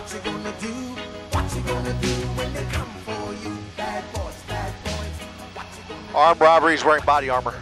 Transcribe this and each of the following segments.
What you gonna do? What you gonna do when they come for you? Bad boys, bad boys. What you gonna do? Armed robberies wearing body armor.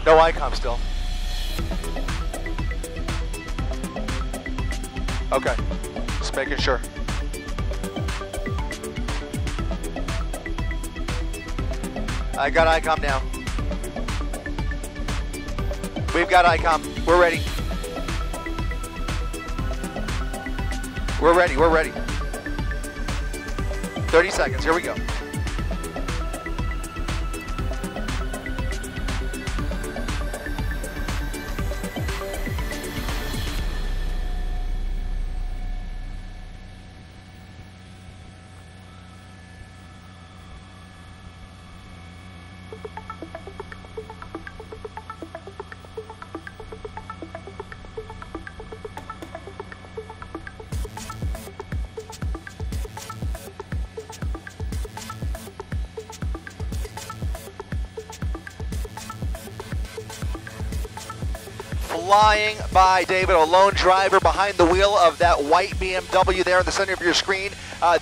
No ICOM still. Okay, just making sure. I got ICOM now. We've got ICOM. We're ready. We're ready. We're ready. 30 seconds. Here we go. Flying by, David, a lone driver behind the wheel of that white BMW there in the center of your screen.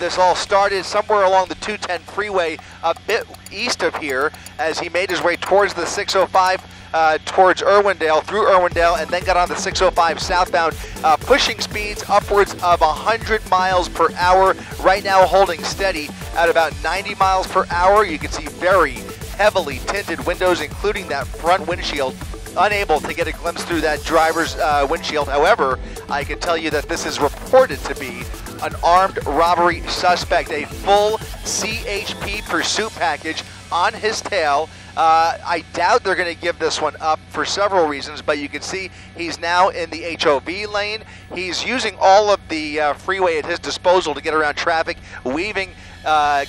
This all started somewhere along the 210 freeway a bit east of here as he made his way towards the 605 towards Irwindale, through Irwindale, and then got on the 605 southbound, pushing speeds upwards of 100 miles per hour. Right now holding steady at about 90 miles per hour. You can see very heavily tinted windows, including that front windshield. Unable to get a glimpse through that driver's windshield. However, I can tell you that this is reported to be an armed robbery suspect, a full CHP pursuit package on his tail. I doubt they're going to give this one up for several reasons, but you can see he's now in the HOV lane. He's using all of the freeway at his disposal to get around traffic, weaving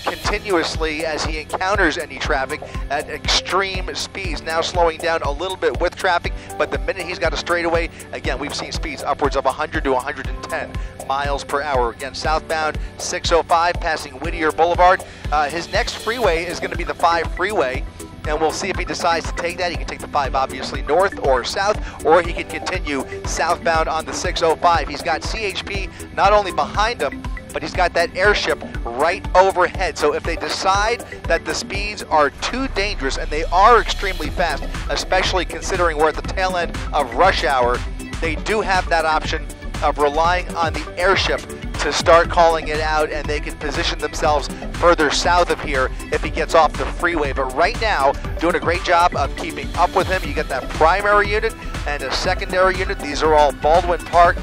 continuously as he encounters any traffic at extreme speeds. Now slowing down a little bit with traffic, but the minute he's got a straightaway, again, we've seen speeds upwards of 100 to 110 miles per hour. Again, southbound 605 passing Whittier Boulevard. His next freeway is going to be the 5 freeway, and we'll see if he decides to take that. He can take the 5 obviously north or south, or he can continue southbound on the 605. He's got CHP not only behind him, but he's got that airship right overhead. So if they decide that the speeds are too dangerous, and they are extremely fast, especially considering we're at the tail end of rush hour, they do have that option of relying on the airship to start calling it out, and they can position themselves further south of here if he gets off the freeway. But right now, doing a great job of keeping up with him. You get that primary unit and a secondary unit. These are all Baldwin Park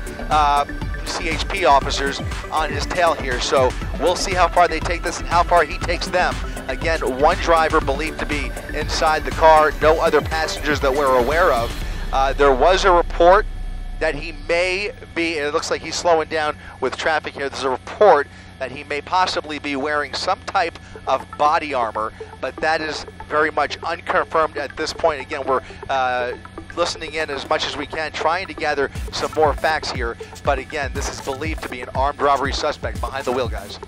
CHP officers on his tail here. So we'll see how far they take this and how far he takes them. Again, one driver believed to be inside the car, no other passengers that we're aware of. There was a report that he may be, and it looks like he's slowing down with traffic here. There's a report that he may possibly be wearing some type of body armor, but that is very much unconfirmed at this point. Again, we're listening in as much as we can, trying to gather some more facts here. But again, this is believed to be an armed robbery suspect behind the wheel, guys.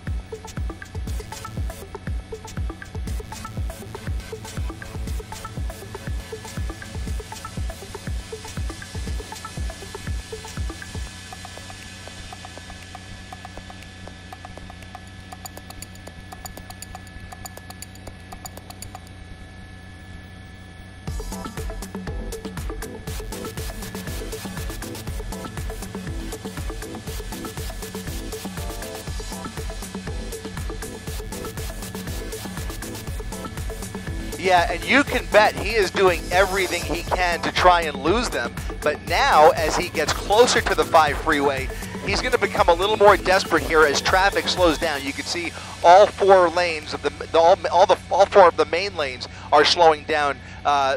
Yeah, and you can bet he is doing everything he can to try and lose them. But now, as he gets closer to the 5 freeway, he's going to become a little more desperate here as traffic slows down. You can see all four lanes of all four of the main lanes are slowing down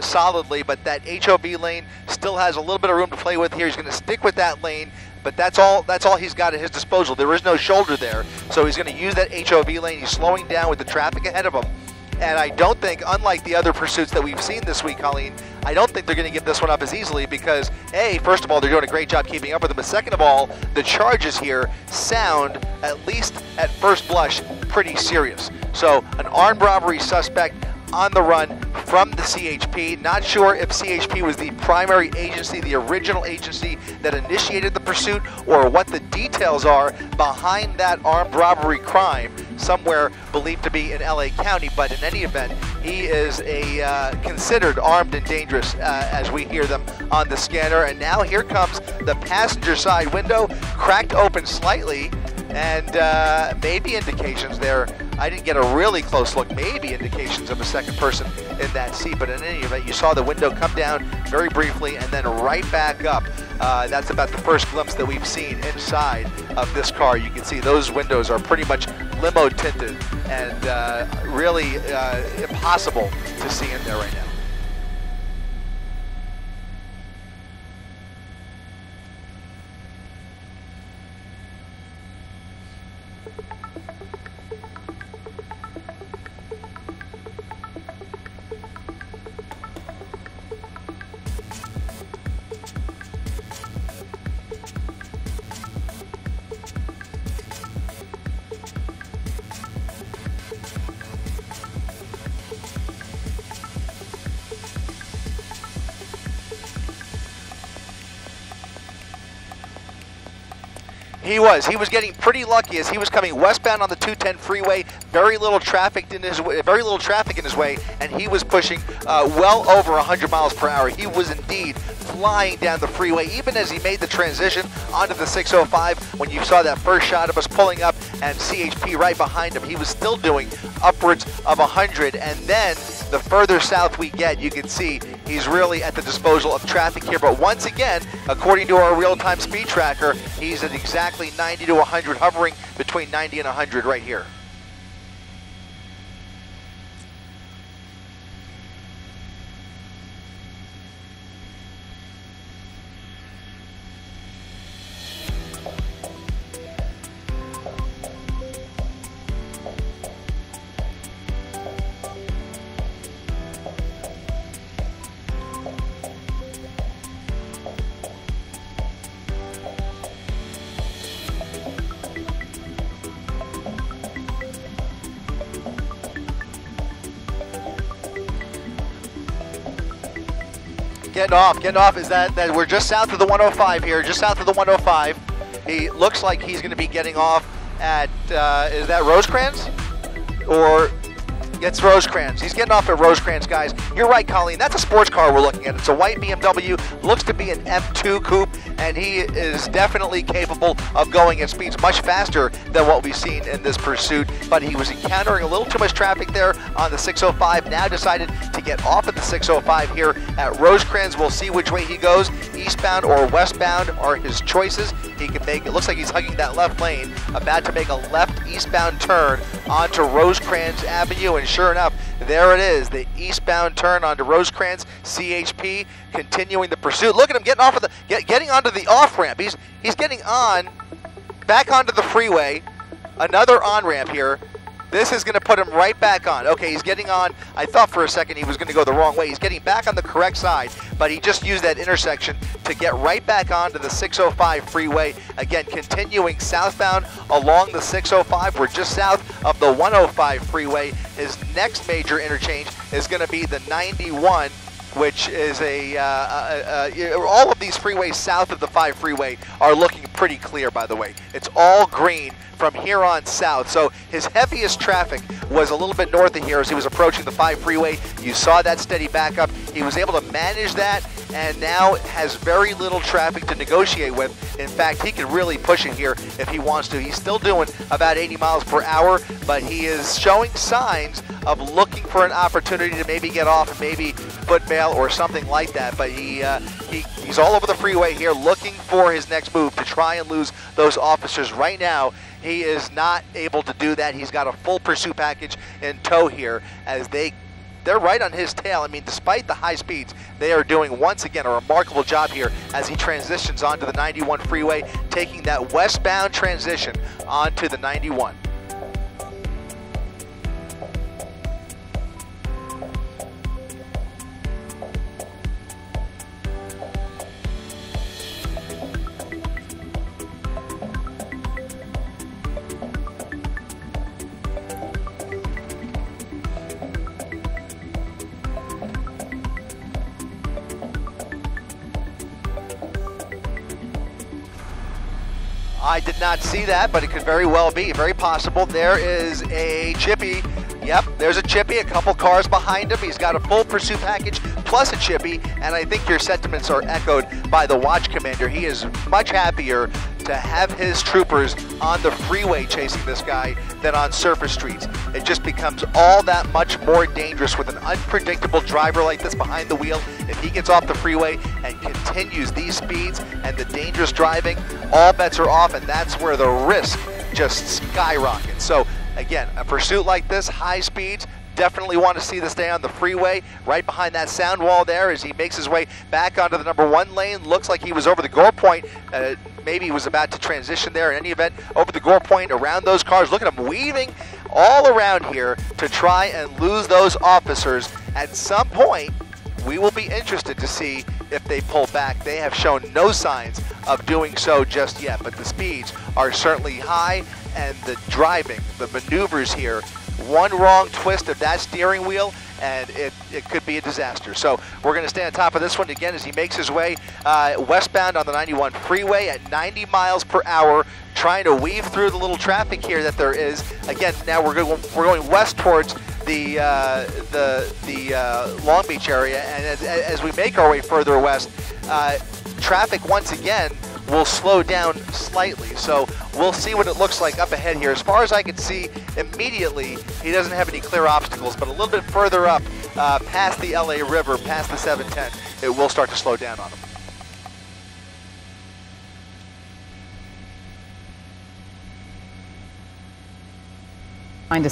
solidly, but that HOV lane still has a little bit of room to play with here. He's going to stick with that lane, but that's all he's got at his disposal. There is no shoulder there, so he's going to use that HOV lane. He's slowing down with the traffic ahead of him. And I don't think, unlike the other pursuits that we've seen this week, Colleen, I don't think they're going to give this one up as easily because, A, first of all, they're doing a great job keeping up with them, but second of all, the charges here sound, at least at first blush, pretty serious. So an armed robbery suspect on the run from the CHP. Not sure if CHP was the primary agency, the original agency that initiated the pursuit, or what the details are behind that armed robbery crime somewhere believed to be in LA County, but in any event, he is considered armed and dangerous as we hear them on the scanner. And now here comes the passenger side window, cracked open slightly, and maybe indications there. I didn't get a really close look, maybe indications of a second person in that seat, but in any event, you saw the window come down very briefly and then right back up. That's about the first glimpse that we've seen inside of this car. You can see those windows are pretty much limo tinted and really impossible to see in there right now. He was getting pretty lucky as he was coming westbound on the 210 freeway. Very little traffic in his way, and he was pushing well over 100 miles per hour. He was indeed flying down the freeway, even as he made the transition onto the 605. When you saw that first shot of us pulling up and CHP right behind him, he was still doing upwards of 100. And then the further south we get, you can see he's really at the disposal of traffic here. But once again, according to our real-time speed tracker, he's at exactly 90 to 100, hovering between 90 and 100 right here. Getting off is that we're just south of the 105 here, just south of the 105. He looks like he's going to be getting off at, is that Rosecrans? Or, it's Rosecrans. He's getting off at Rosecrans, guys. You're right, Colleen, that's a sports car we're looking at. It's a white BMW, looks to be an M2 coupe, and he is definitely capable of going at speeds much faster than what we've seen in this pursuit, but he was encountering a little too much traffic there on the 605, now decided to get off at the 605 here at Rosecrans. We'll see which way he goes, eastbound or westbound are his choices. He can make, it looks like he's hugging that left lane, about to make a left eastbound turn onto Rosecrans Avenue, and sure enough, there it is, the eastbound turn onto Rosecrans. CHP continuing the pursuit. Look at him getting off of the, getting onto the off-ramp. He's getting on, back onto the freeway, another on-ramp here. This is going to put him right back on. Okay, he's getting on. I thought for a second he was going to go the wrong way. He's getting back on the correct side, but he just used that intersection to get right back onto the 605 freeway. Again, continuing southbound along the 605. We're just south of the 105 freeway. His next major interchange is going to be the 91, which is all of these freeways south of the 5 freeway are looking pretty clear, by the way. It's all green from here on south. So his heaviest traffic was a little bit north of here as he was approaching the 5 freeway. You saw that steady backup. He was able to manage that, and now has very little traffic to negotiate with. In fact, he can really push it here if he wants to. He's still doing about 80 miles per hour, but he is showing signs of looking for an opportunity to maybe get off and maybe foot bail or something like that. But he's all over the freeway here looking for his next move to try and lose those officers. Right now, he is not able to do that. He's got a full pursuit package in tow here as they're right on his tail. I mean, despite the high speeds, they are doing, once again, a remarkable job here as he transitions onto the 91 freeway, taking that westbound transition onto the 91. I did not see that, but it could very well be, very possible. There is a chippy. Yep, there's a chippy, a couple cars behind him. He's got a full pursuit package plus a chippy, and I think your sentiments are echoed by the watch commander. He is much happier to have his troopers on the freeway chasing this guy than on surface streets. It just becomes all that much more dangerous with an unpredictable driver like this behind the wheel. If he gets off the freeway and continues these speeds and the dangerous driving, all bets are off, and that's where the risk just skyrockets. So again, a pursuit like this, high speeds, definitely want to see this stay on the freeway. Right behind that sound wall there as he makes his way back onto the number 1 lane. Looks like he was over the gore point. Maybe he was about to transition there. In any event, over the gore point, around those cars. Look at him weaving all around here to try and lose those officers. At some point, we will be interested to see if they pull back. They have shown no signs of doing so just yet, but the speeds are certainly high, and the driving, the maneuvers here, one wrong twist of that steering wheel and it could be a disaster. So we're going to stay on top of this one again as he makes his way westbound on the 91 freeway at 90 miles per hour, trying to weave through the little traffic here that there is. Again, now we're going west towards the Long Beach area, and as we make our way further west, traffic once again will slow down slightly. So we'll see what it looks like up ahead here. As far as I can see immediately, he doesn't have any clear obstacles, but a little bit further up, past the LA River, past the 710, it will start to slow down on him. Trying to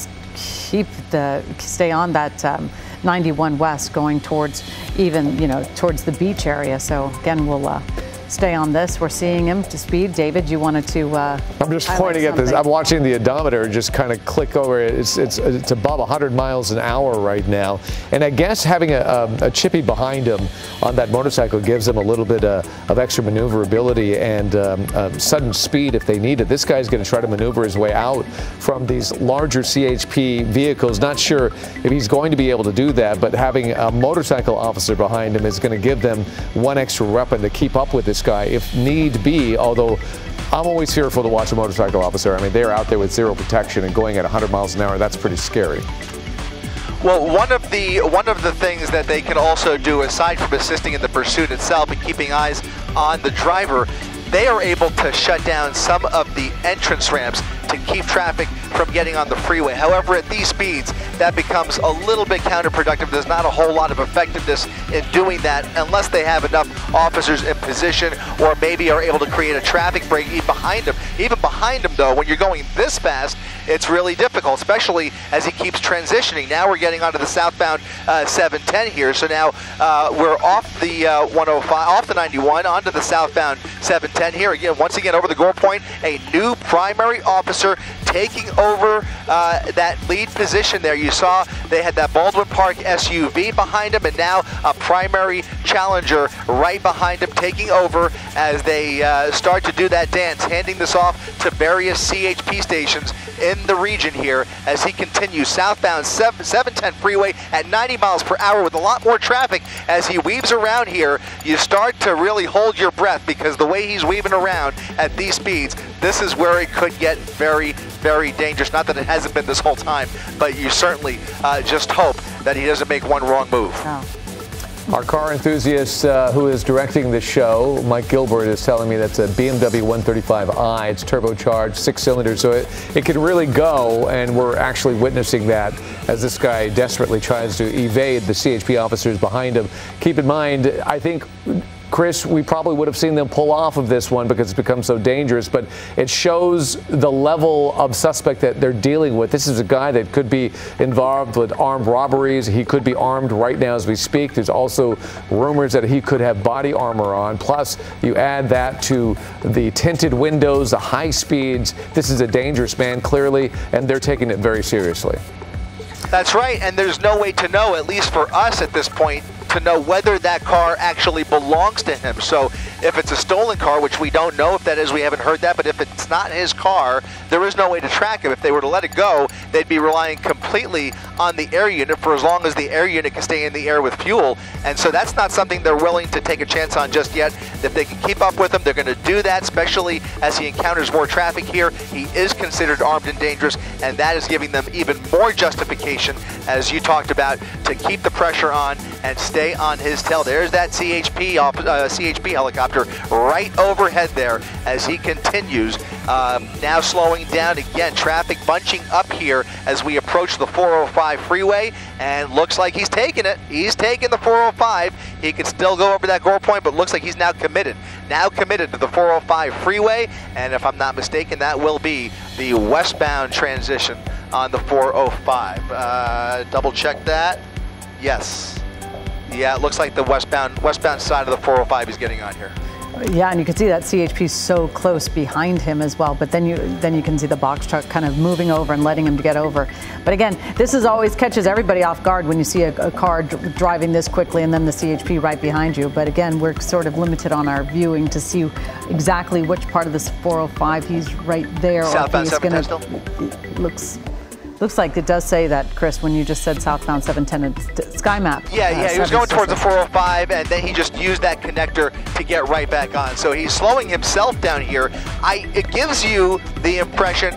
stay on that 91 West, going towards towards the beach area. So again, we'll stay on this. We're seeing him to speed. David, you wanted to I'm just pointing at this. I'm watching the odometer just kind of click over. It's above 100 miles an hour right now. And I guess having a chippy behind him on that motorcycle gives him a little bit of extra maneuverability and sudden speed if they need it. This guy's going to try to maneuver his way out from these larger CHP vehicles. Not sure if he's going to be able to do that, but having a motorcycle officer behind him is going to give them one extra weapon to keep up with this guy if need be, although I'm always fearful to watch a motorcycle officer. I mean, they're out there with zero protection and going at 100 miles an hour. That's pretty scary. Well, one of the things that they can also do, aside from assisting in the pursuit itself and keeping eyes on the driver, they are able to shut down some of the entrance ramps to keep traffic from getting on the freeway. However, at these speeds, that becomes a little bit counterproductive. There's not a whole lot of effectiveness in doing that unless they have enough officers in position or maybe are able to create a traffic break even behind them. Even behind them, though, when you're going this fast, it's really difficult, especially as he keeps transitioning. Now we're getting onto the southbound 710 here, so now we're off the 105, off the 91, onto the southbound 710 here. Again, once again, over the gore point, a new primary officer taking over that lead position there. You saw they had that Baldwin Park SUV behind him, and now a primary challenger right behind him taking over as they start to do that dance, handing this off to various CHP stations in the region here as he continues southbound 710 freeway at 90 miles per hour with a lot more traffic. As he weaves around here, you start to really hold your breath because the way he's weaving around at these speeds this is where it could get very, very dangerous. Not that it hasn't been this whole time, but you certainly just hope that he doesn't make one wrong move. Oh. Our car enthusiast who is directing the show, Mike Gilbert, is telling me that's a BMW 135i. It's turbocharged, 6 cylinders, so it can really go, and we're actually witnessing that as this guy desperately tries to evade the CHP officers behind him. Keep in mind, I think, Chris, we probably would have seen them pull off of this one because it's become so dangerous, but it shows the level of suspect that they're dealing with. This is a guy that could be involved with armed robberies. He could be armed right now as we speak. There's also rumors that he could have body armor on. Plus, you add that to the tinted windows, the high speeds. This is a dangerous man, clearly, and they're taking it very seriously. That's right, and there's no way to know, at least for us at this point, to know whether that car actually belongs to him. So if it's a stolen car, which we don't know if that is, we haven't heard that, but if it's not his car, there is no way to track him. If they were to let it go, they'd be relying completely on the air unit for as long as the air unit can stay in the air with fuel. And so that's not something they're willing to take a chance on just yet. If they can keep up with him, they're going to do that, especially as he encounters more traffic here. He is considered armed and dangerous, and that is giving them even more justification, as you talked about, to keep the pressure on and stay on his tail. There's that CHP helicopter right overhead there as he continues. Now slowing down again. Traffic bunching up here as we approach the 405 freeway, and looks like he's taking it. He's taking the 405. He can still go over that goal point, but looks like he's now committed. Now committed to the 405 freeway, and if I'm not mistaken, that will be the westbound transition on the 405. Double check that. Yes. Yeah, it looks like the westbound side of the 405 is getting on here. Yeah, and you can see that CHP so close behind him as well. But then you can see the box truck kind of moving over and letting him get over. But again, this is always catches everybody off guard when you see a car driving this quickly and then the CHP right behind you. But again, we're sort of limited on our viewing to see exactly which part of this 405 he's right there. Southbound or he's 710 Looks like it does say that, Chris, when you just said southbound 710 Sky Map. Yeah, he was going towards the 405, and then he just used that connector to get right back on. So he's slowing himself down here. It gives you the impression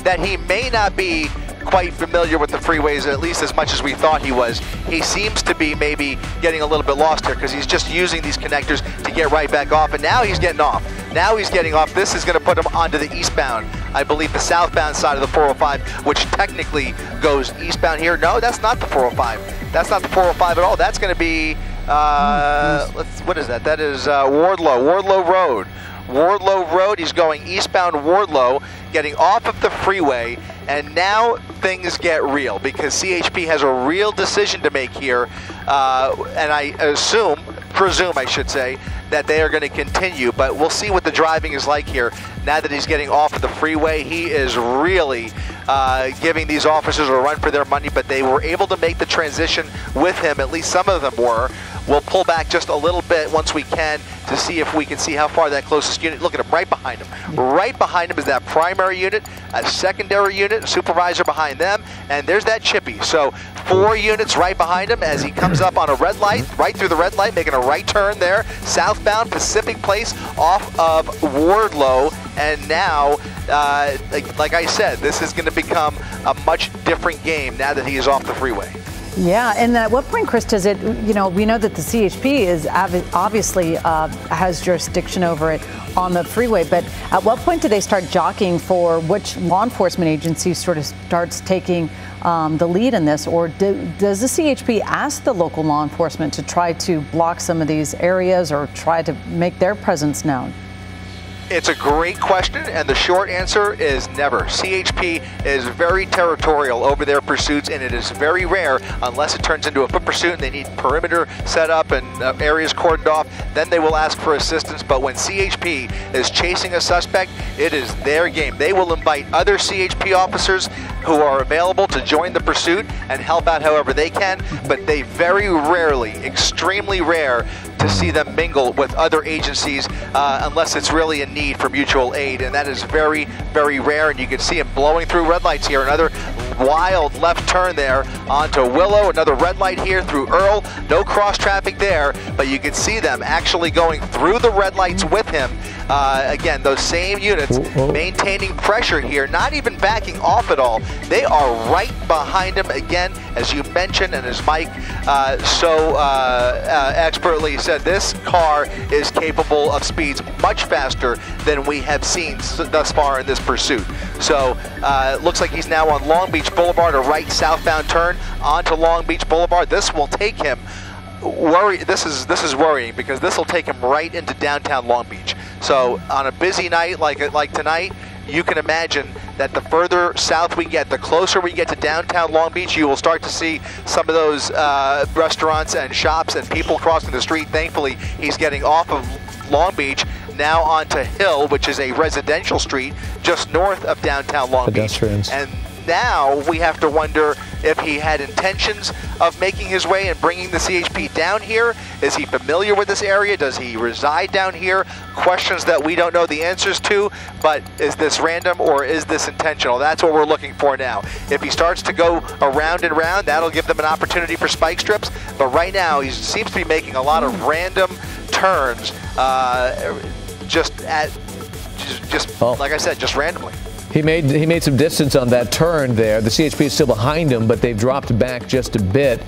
that he may not be quite familiar with the freeways, at least as much as we thought he was. He seems to be maybe getting a little bit lost here because he's just using these connectors to get right back off, and now he's getting off. Now he's getting off. This is going to put him onto the eastbound, I believe the southbound side of the 405, which technically goes eastbound here. No, that's not the 405. That's not the 405 at all. That's going to be, what is that? That is Wardlow Road. Wardlow Road, he's going eastbound Wardlow, getting off of the freeway, and now things get real because CHP has a real decision to make here, and I presume I should say, that they are going to continue, but we'll see what the driving is like here. Now that he's getting off of the freeway, he is really giving these officers a run for their money, but they were able to make the transition with him, at least some of them were. We'll pull back just a little bit once we can to see if we can see how far that closest unit, look at him right behind him. Right behind him is that primary unit, a secondary unit, a supervisor behind them, and there's that chippy. So 4 units right behind him as he comes up on a red light, right through the red light, making a right turn there, southbound Pacific Place off of Wardlow, and now, like I said, this is going to become a much different game now that he is off the freeway. Yeah, and at what point, Chris, does it, we know that the CHP is obviously has jurisdiction over it on the freeway, but at what point do they start jockeying for which law enforcement agency sort of starts taking the lead in this, or does the CHP ask the local law enforcement to try to block some of these areas or try to make their presence known? It's a great question, and the short answer is never. CHP is very territorial over their pursuits, and it is very rare, unless it turns into a foot pursuit and they need perimeter set up and areas cordoned off, then they will ask for assistance. But when CHP is chasing a suspect, it is their game. They will invite other CHP officers who are available to join the pursuit and help out however they can, but they very rarely, extremely rare, to see them mingle with other agencies unless it's really a need for mutual aid, and that is very, very rare. And you can see him blowing through red lights here. Another wild left turn there onto Willow. Another red light here through Earl. No cross traffic there, but you can see them actually going through the red lights with him. Again, those same units maintaining pressure here, not even backing off at all. They are right behind him again, as you mentioned, and as Mike expertly said, this car is capable of speeds much faster than we have seen thus far in this pursuit. So looks like he's now on Long Beach Boulevard, a right southbound turn onto Long Beach Boulevard. This will take him This is worrying, because this will take him right into downtown Long Beach. So on a busy night like tonight, you can imagine that the further south we get, the closer we get to downtown Long Beach, you will start to see some of those restaurants and shops and people crossing the street. Thankfully, he's getting off of Long Beach now onto Hill, which is a residential street just north of downtown Long Beach. And now we have to wonder if he had intentions of making his way and bringing the CHP down here. Is he familiar with this area? Does he reside down here? Questions that we don't know the answers to, but is this random or is this intentional? That's what we're looking for now. If he starts to go around and round, that'll give them an opportunity for spike strips, but right now he seems to be making a lot of random turns, like I said, just randomly. He made some distance on that turn there. The CHP is still behind him, but they've dropped back just a bit.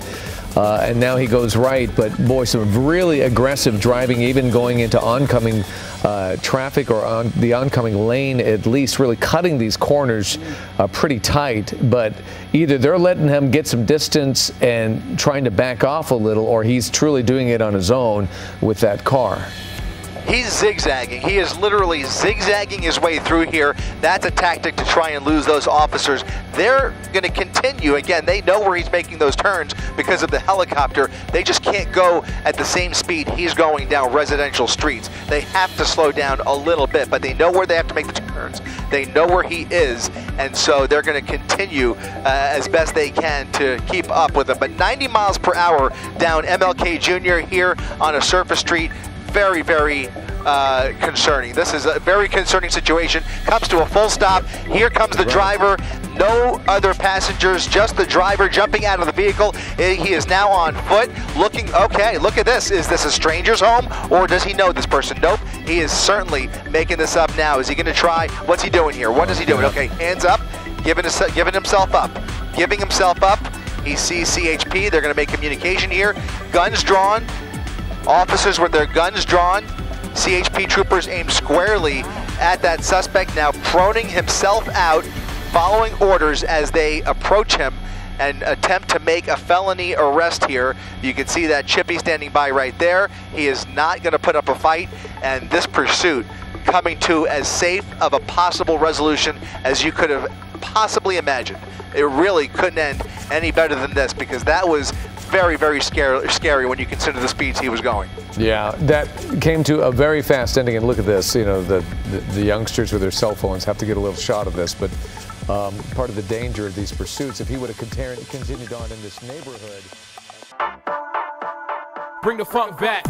And now he goes right. But boy, some really aggressive driving, even going into oncoming traffic, or on the oncoming lane at least, really cutting these corners pretty tight. But either they're letting him get some distance and trying to back off a little, or he's truly doing it on his own with that car. He's zigzagging. He is literally zigzagging his way through here. That's a tactic to try and lose those officers. They're going to continue. Again, they know where he's making those turns because of the helicopter. They just can't go at the same speed he's going down residential streets. They have to slow down a little bit, but they know where they have to make the turns. They know where he is, and so they're going to continue as best they can to keep up with him. But 90 miles per hour down MLK Jr. here on a surface street. Very, very concerning. This is a very concerning situation. Comes to a full stop. Here comes the driver. No other passengers, just the driver jumping out of the vehicle. He is now on foot, looking, okay, look at this. Is this a stranger's home, or does he know this person? Nope. He is certainly making this up now. Is he going to try? What's he doing here? What is he doing? Okay, hands up, giving himself up. Giving himself up. He sees CHP. They're going to make communication here. Guns drawn. Officers with their guns drawn. CHP troopers aim squarely at that suspect, now proning himself out, following orders as they approach him and attempt to make a felony arrest here. You can see that Chippy standing by right there. He is not going to put up a fight, and this pursuit coming to as safe of a possible resolution as you could have possibly imagined. It really couldn't end any better than this, because that was very, very scary when you consider the speeds he was going. Yeah, that came to a very fast ending. And look at this, you know, the youngsters with their cell phones have to get a little shot of this. But part of the danger of these pursuits, if he would have continued on in this neighborhood. Bring the funk back.